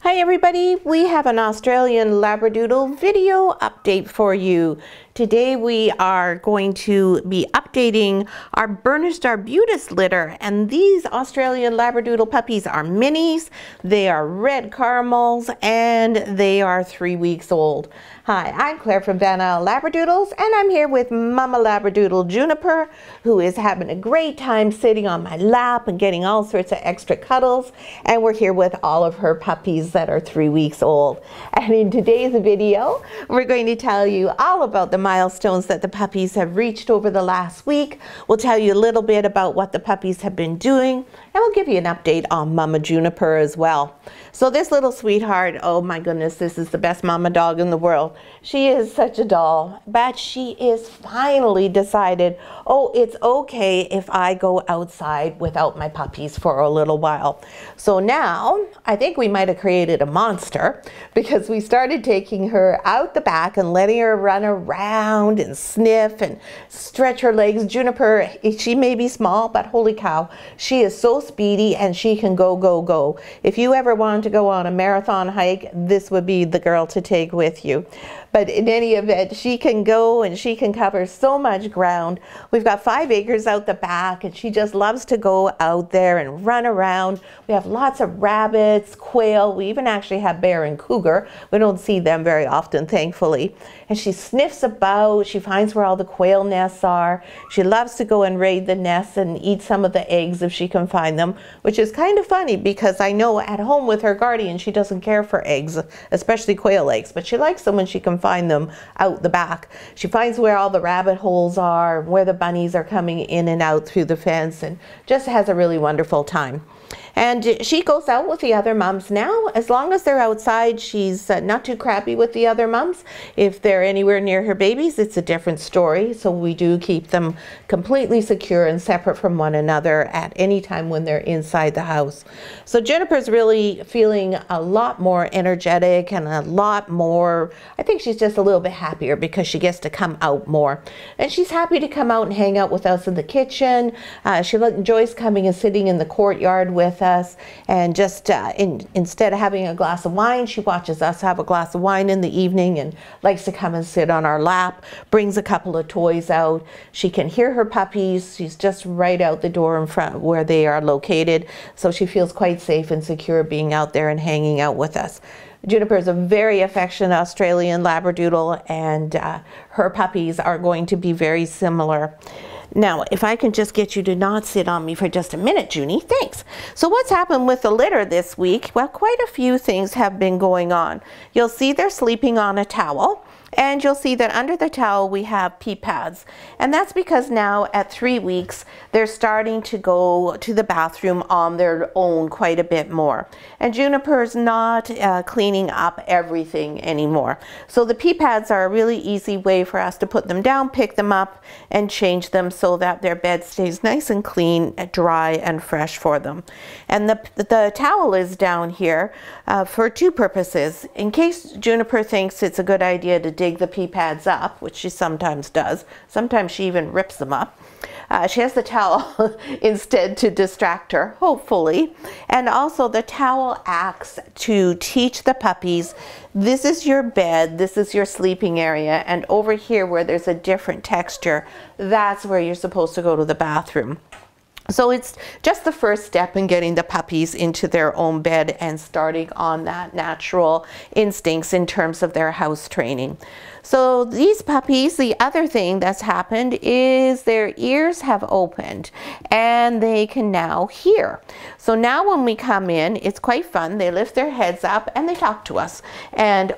Hi everybody, we have an Australian Labradoodle video update for you. Today we are going to be updating our Burnished Arbutus litter, and these Australian Labradoodle puppies are minis, they are red caramels, and they are 3 weeks old. Hi, I'm Claire from Isle Labradoodles, and I'm here with Mama Labradoodle Juniper, who is having a great time sitting on my lap and getting all sorts of extra cuddles, and we're here with all of her puppies that are 3 weeks old. And in today's video, we're going to tell you all about the milestones that the puppies have reached over the last week. We'll tell you a little bit about what the puppies have been doing, and we'll give you an update on Mama Juniper as well. So this little sweetheart, oh my goodness, this is the best mama dog in the world. She is such a doll, but she is finally decided, oh, it's okay if I go outside without my puppies for a little while. So now, I think we might have created a monster, because we started taking her out the back and letting her run around and sniff and stretch her legs. Juniper, she may be small, but holy cow, she is so speedy and she can go, go, go. If you ever wanted to go on a marathon hike, this would be the girl to take with you. But in any event, she can go and she can cover so much ground. We've got 5 acres out the back, and she just loves to go out there and run around. We have lots of rabbits, quail. We even actually have bear and cougar. We don't see them very often, thankfully. And she sniffs about. She finds where all the quail nests are. She loves to go and raid the nests and eat some of the eggs if she can find them, which is kind of funny because I know at home with her guardian, she doesn't care for eggs, especially quail eggs, but she likes them when she can find them out the back. She finds where all the rabbit holes are, where the bunnies are coming in and out through the fence, and just has a really wonderful time. And she goes out with the other mums now. As long as they're outside, she's not too crappy with the other mums. If they're anywhere near her babies, it's a different story. So we do keep them completely secure and separate from one another at any time when they're inside the house. So Juniper's really feeling a lot more energetic and a lot more, I think she's just a little bit happier because she gets to come out more. And she's happy to come out and hang out with us in the kitchen. She enjoys coming and sitting in the courtyard with us, and just instead of having a glass of wine, she watches us have a glass of wine in the evening and likes to come and sit on our lap, brings a couple of toys out. She can hear her puppies. She's just right out the door in front where they are located, so she feels quite safe and secure being out there and hanging out with us. Juniper is a very affectionate Australian Labradoodle, and her puppies are going to be very similar. Now, if I can just get you to not sit on me for just a minute, Junie, thanks. So what's happened with the litter this week? Well, quite a few things have been going on. You'll see they're sleeping on a towel. And you'll see that under the towel we have pee pads. And that's because now at 3 weeks, they're starting to go to the bathroom on their own quite a bit more. And Juniper's not cleaning up everything anymore. So the pee pads are a really easy way for us to put them down, pick them up, and change them so that their bed stays nice and clean, dry, and fresh for them. And the towel is down here for 2 purposes. In case Juniper thinks it's a good idea to dig the pee pads up, which she sometimes does. Sometimes she even rips them up. She has the towel instead to distract her, hopefully. And also the towel acts to teach the puppies, this is your bed, this is your sleeping area, and over here where there's a different texture, that's where you're supposed to go to the bathroom. So it's just the first step in getting the puppies into their own bed and starting on that natural instincts in terms of their house training. So these puppies, the other thing that's happened is their ears have opened and they can now hear. So now when we come in, it's quite fun. They lift their heads up and they talk to us. And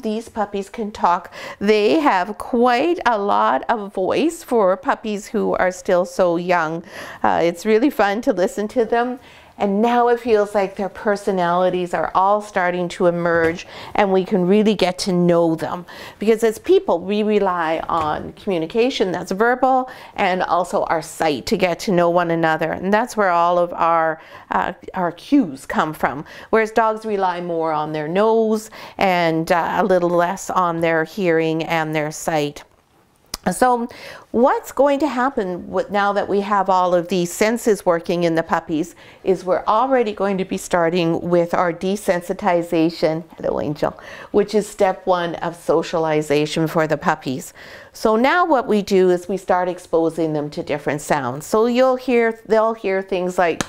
these puppies can talk. They have quite a lot of voice for puppies who are still so young. It's really fun to listen to them. And now it feels like their personalities are all starting to emerge and we can really get to know them. Because as people, we rely on communication that's verbal and also our sight to get to know one another. And that's where all of our cues come from. Whereas dogs rely more on their nose and a little less on their hearing and their sight. So what's going to happen now that we have all of these senses working in the puppies is we're already going to be starting with our desensitization, hello angel, which is step 1 of socialization for the puppies. So now what we do is we start exposing them to different sounds. So they'll hear things like,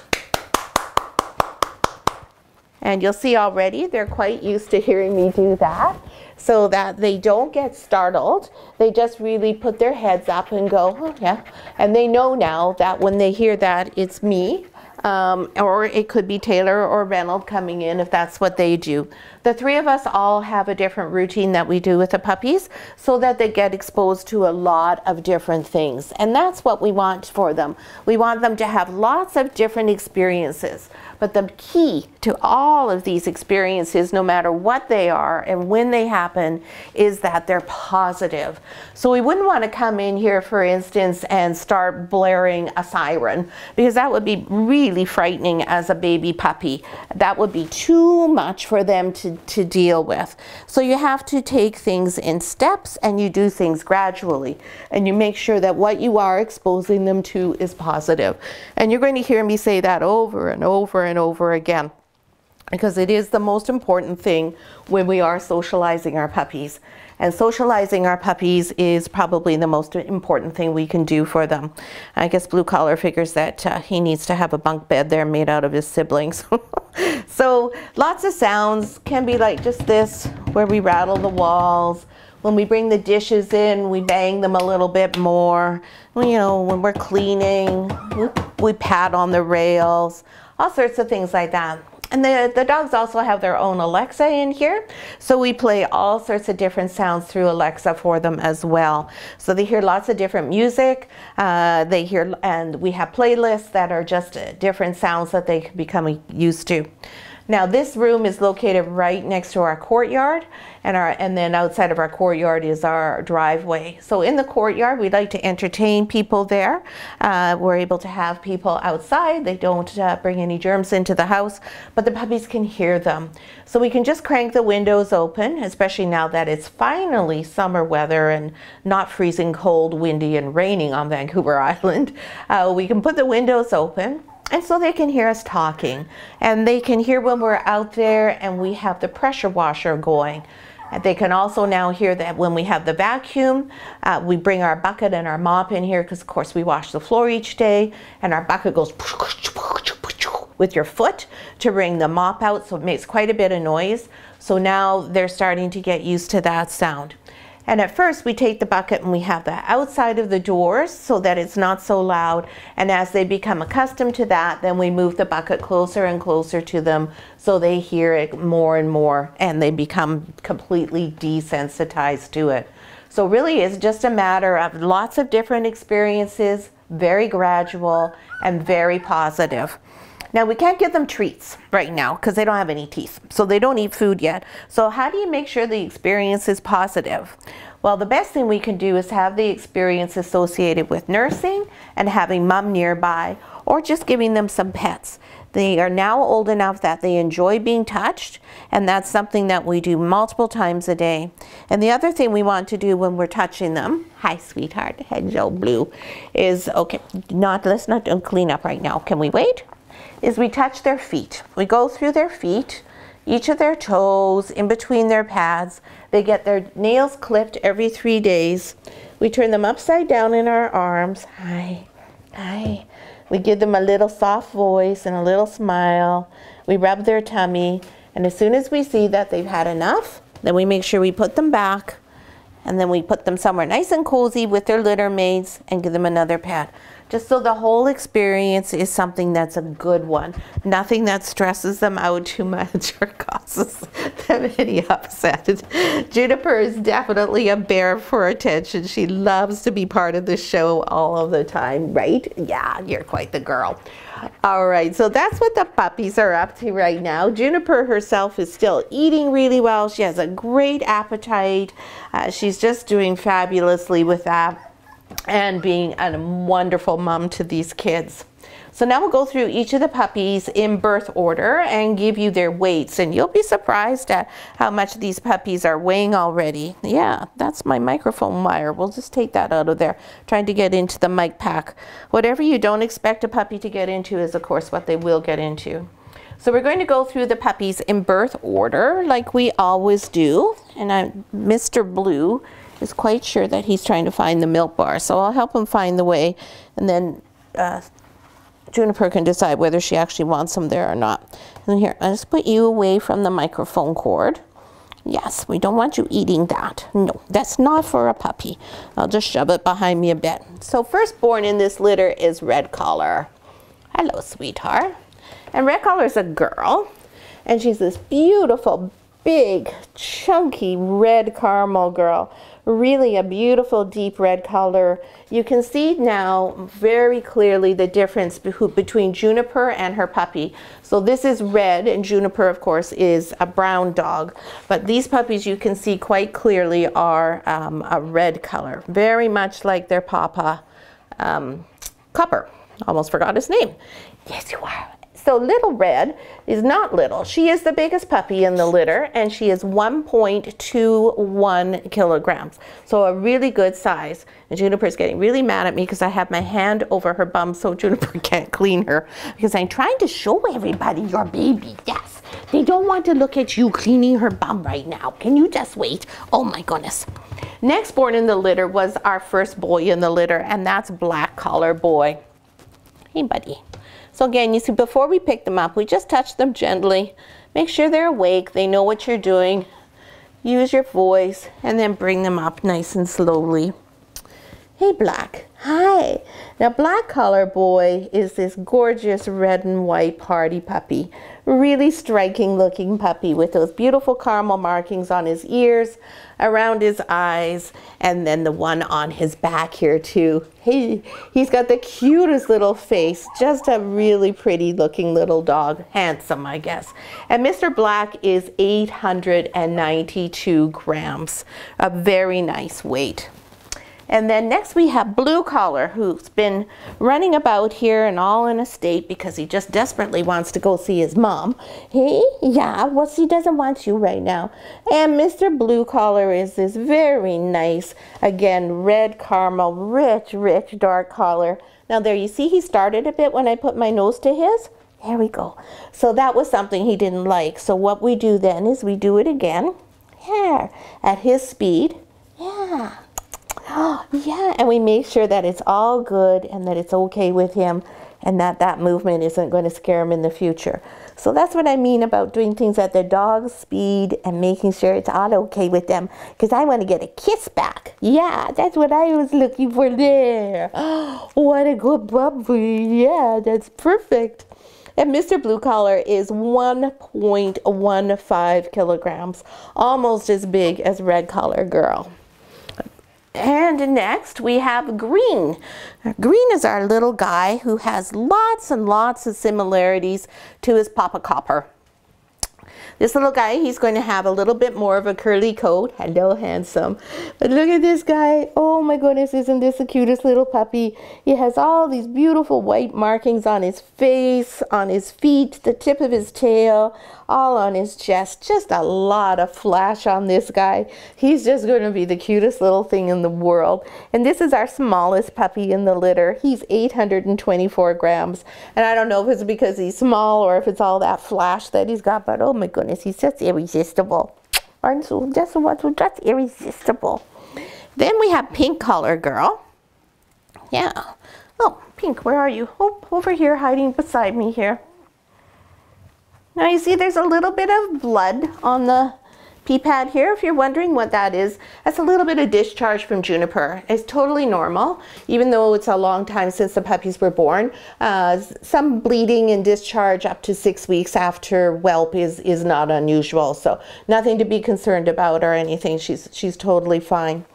and you'll see already they're quite used to hearing me do that, so that they don't get startled. They just really put their heads up and go, oh yeah. And they know now that when they hear that, it's me, or it could be Taylor or Reynolds coming in if that's what they do. The 3 of us all have a different routine that we do with the puppies so that they get exposed to a lot of different things. And that's what we want for them. We want them to have lots of different experiences. But the key to all of these experiences, no matter what they are and when they happen, is that they're positive. So we wouldn't want to come in here, for instance, and start blaring a siren, because that would be really frightening as a baby puppy. That would be too much for them to deal with. So you have to take things in steps, and you do things gradually, and you make sure that what you are exposing them to is positive. And you're going to hear me say that over and over and over again, because it is the most important thing when we are socializing our puppies. And socializing our puppies is probably the most important thing we can do for them. I guess Blue Collar figures that he needs to have a bunk bed there made out of his siblings. So lots of sounds can be like just this, where we rattle the walls. When we bring the dishes in, we bang them a little bit more. You know, when we're cleaning, we pat on the rails, all sorts of things like that. And the dogs also have their own Alexa in here. So we play all sorts of different sounds through Alexa for them as well. So they hear lots of different music. And we have playlists that are just different sounds that they can become used to. Now this room is located right next to our courtyard, and then outside of our courtyard is our driveway. So in the courtyard, we like to entertain people there. We're able to have people outside. They don't bring any germs into the house, but the puppies can hear them. So we can just crank the windows open, especially now that it's finally summer weather and not freezing cold, windy, and raining on Vancouver Island. We can put the windows open, and so they can hear us talking, and they can hear when we're out there and we have the pressure washer going. And they can also now hear that when we have the vacuum, we bring our bucket and our mop in here, because of course we wash the floor each day, and our bucket goes with your foot to bring the mop out, so it makes quite a bit of noise. So now they're starting to get used to that sound. And at first we take the bucket and we have the outside of the doors so that it's not so loud. And as they become accustomed to that, then we move the bucket closer and closer to them so they hear it more and more, and they become completely desensitized to it. So really it's just a matter of lots of different experiences, very gradual and very positive. Now we can't give them treats right now because they don't have any teeth, so they don't eat food yet. So how do you make sure the experience is positive? Well, the best thing we can do is have the experience associated with nursing and having mom nearby, or just giving them some pets. They are now old enough that they enjoy being touched, and that's something that we do multiple times a day. And the other thing we want to do when we're touching them, hi sweetheart, hello Blue, is, okay, let's not clean up right now, can we wait? Is we touch their feet. We go through their feet, each of their toes, in between their pads. They get their nails clipped every 3 days. We turn them upside down in our arms. Hi, hi. We give them a little soft voice and a little smile. We rub their tummy, and as soon as we see that they've had enough, then we make sure we put them back, and then we put them somewhere nice and cozy with their litter mates and give them another pat. Just so the whole experience is something that's a good one. Nothing that stresses them out too much or causes them any upset. Juniper is definitely a bear for attention. She loves to be part of the show all of the time, right? Yeah, you're quite the girl. All right, so that's what the puppies are up to right now. Juniper herself is still eating really well. She has a great appetite. She's just doing fabulously with that, and being a wonderful mom to these kids. So now we'll go through each of the puppies in birth order and give you their weights, and you'll be surprised at how much these puppies are weighing already. Yeah, that's my microphone wire. We'll just take that out of there, trying to get into the mic pack. Whatever you don't expect a puppy to get into is, of course, what they will get into. So we're going to go through the puppies in birth order like we always do. And Mr. Blue is quite sure that he's trying to find the milk bar. So I'll help him find the way, and then Juniper can decide whether she actually wants them there or not. And here, I'll just put you away from the microphone cord. Yes, we don't want you eating that. No, that's not for a puppy. I'll just shove it behind me a bit. So firstborn in this litter is Red Collar. Hello, sweetheart. And Red Collar is a girl, and she's this beautiful, big, chunky red caramel girl. Really a beautiful deep red color. You can see now very clearly the difference between Juniper and her puppy. So this is red, and Juniper, of course, is a brown dog. But these puppies, you can see quite clearly, are a red color, very much like their papa, Copper. Almost forgot his name. Yes, you are. So Little Red is not little. She is the biggest puppy in the litter, and she is 1.21 kilograms. So a really good size. And Juniper's getting really mad at me because I have my hand over her bum so Juniper can't clean her, because I'm trying to show everybody your baby. Yes, they don't want to look at you cleaning her bum right now. Can you just wait? Oh my goodness. Next born in the litter was our first boy in the litter, and that's Black Collar Boy. Hey, buddy. So again, you see, before we pick them up, we just touch them gently. Make sure they're awake, they know what you're doing. Use your voice, and then bring them up nice and slowly. Hey, Black. Hi. Now, Black Collar Boy is this gorgeous red and white party puppy. Really striking looking puppy with those beautiful caramel markings on his ears, around his eyes, and then the one on his back here too. Hey, he's got the cutest little face, just a really pretty looking little dog. Handsome, I guess. And Mr. Black is 892 grams, a very nice weight. And then next we have Blue Collar, who's been running about here and all in a state because he just desperately wants to go see his mom. Hey, yeah, well, she doesn't want you right now. And Mr. Blue Collar is this very nice, again, red caramel, rich, rich dark collar. Now there, you see he started a bit when I put my nose to his. There we go. So that was something he didn't like. So what we do then is we do it again. Yeah, at his speed. Yeah. Oh, yeah, and we make sure that it's all good and that it's okay with him, and that that movement isn't going to scare him in the future. So that's what I mean about doing things at the dog's speed and making sure it's all okay with them, because I want to get a kiss back. Yeah, that's what I was looking for there. Oh, what a good puppy. Yeah, that's perfect. And Mr. Blue Collar is 1.15 kilograms, almost as big as Red Collar Girl. And next we have Green. Green is our little guy who has lots and lots of similarities to his Papa Copper. This little guy, he's going to have a little bit more of a curly coat. Hello, handsome. But look at this guy. Oh my goodness, isn't this the cutest little puppy? He has all these beautiful white markings on his face, on his feet, the tip of his tail, all on his chest. Just a lot of flash on this guy. He's just going to be the cutest little thing in the world. And this is our smallest puppy in the litter. He's 824 grams. And I don't know if it's because he's small or if it's all that flash that he's got, but oh my goodness, he's just irresistible. Aren't you? Just irresistible. Then we have Pink Collar Girl. Yeah. Oh, Pink, where are you? Oh, over here, hiding beside me here. Now you see there's a little bit of blood on the pee pad here. If you're wondering what that is, that's a little bit of discharge from Juniper. It's totally normal, even though it's a long time since the puppies were born. Some bleeding and discharge up to 6 weeks after whelp is not unusual, so nothing to be concerned about or anything. She's totally fine.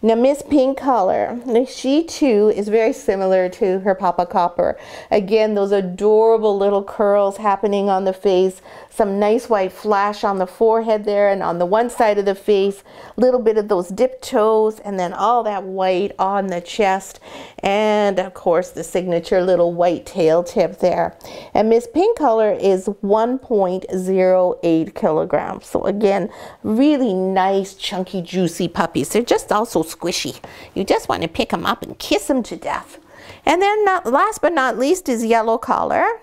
Now Miss Pink Color, she too is very similar to her Papa Copper. Again, those adorable little curls happening on the face, some nice white flash on the forehead there and on the one side of the face, a little bit of those dipped toes, and then all that white on the chest, and of course the signature little white tail tip there. And Miss Pink Color is 1.08 kilograms. So again, really nice, chunky, juicy puppies. They're just also squishy. You just want to pick them up and kiss them to death. And then last but not least is Yellow Collar.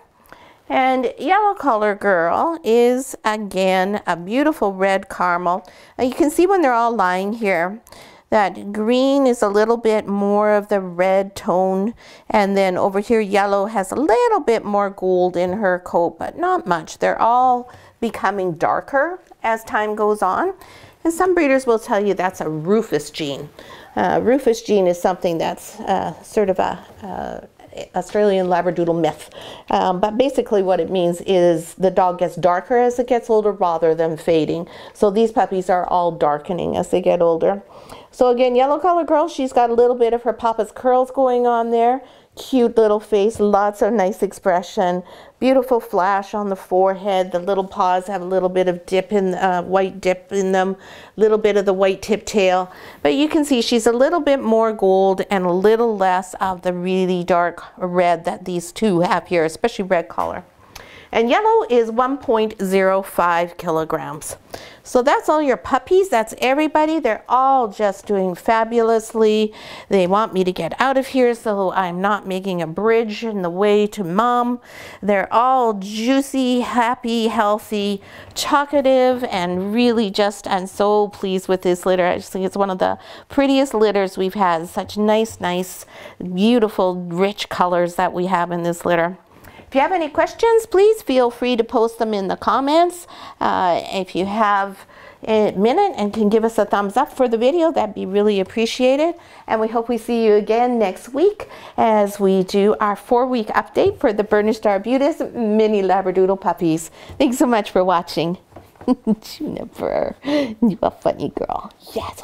And Yellow Collar girl is again a beautiful red caramel. You can see when they're all lying here that green is a little bit more of the red tone, and then over here yellow has a little bit more gold in her coat, but not much. They're all becoming darker as time goes on, and some breeders will tell you that's a rufous gene. Rufous gene is something that's sort of a Australian Labradoodle myth, but basically what it means is the dog gets darker as it gets older rather than fading. So these puppies are all darkening as they get older. So again, Yellow Collar girl, she's got a little bit of her papa's curls going on there. Cute little face, lots of nice expression, beautiful flash on the forehead. The little paws have a little bit of dip in white dip in them, little bit of the white tip tail. But you can see she's a little bit more gold and a little less of the really dark red that these two have here, especially Red Collar. And yellow is 1.05 kilograms. So that's all your puppies. That's everybody. They're all just doing fabulously. They want me to get out of here, so I'm not making a bridge in the way to mom. They're all juicy, happy, healthy, talkative, and really just, I'm so pleased with this litter. I just think it's one of the prettiest litters we've had. Such nice, beautiful, rich colors that we have in this litter. If you have any questions, please feel free to post them in the comments. If you have a minute and can give us a thumbs up for the video, that'd be really appreciated. And we hope we see you again next week as we do our 4-week update for the Burnished Arbutus mini Labradoodle puppies. Thanks so much for watching. Juniper, you a funny girl. Yes.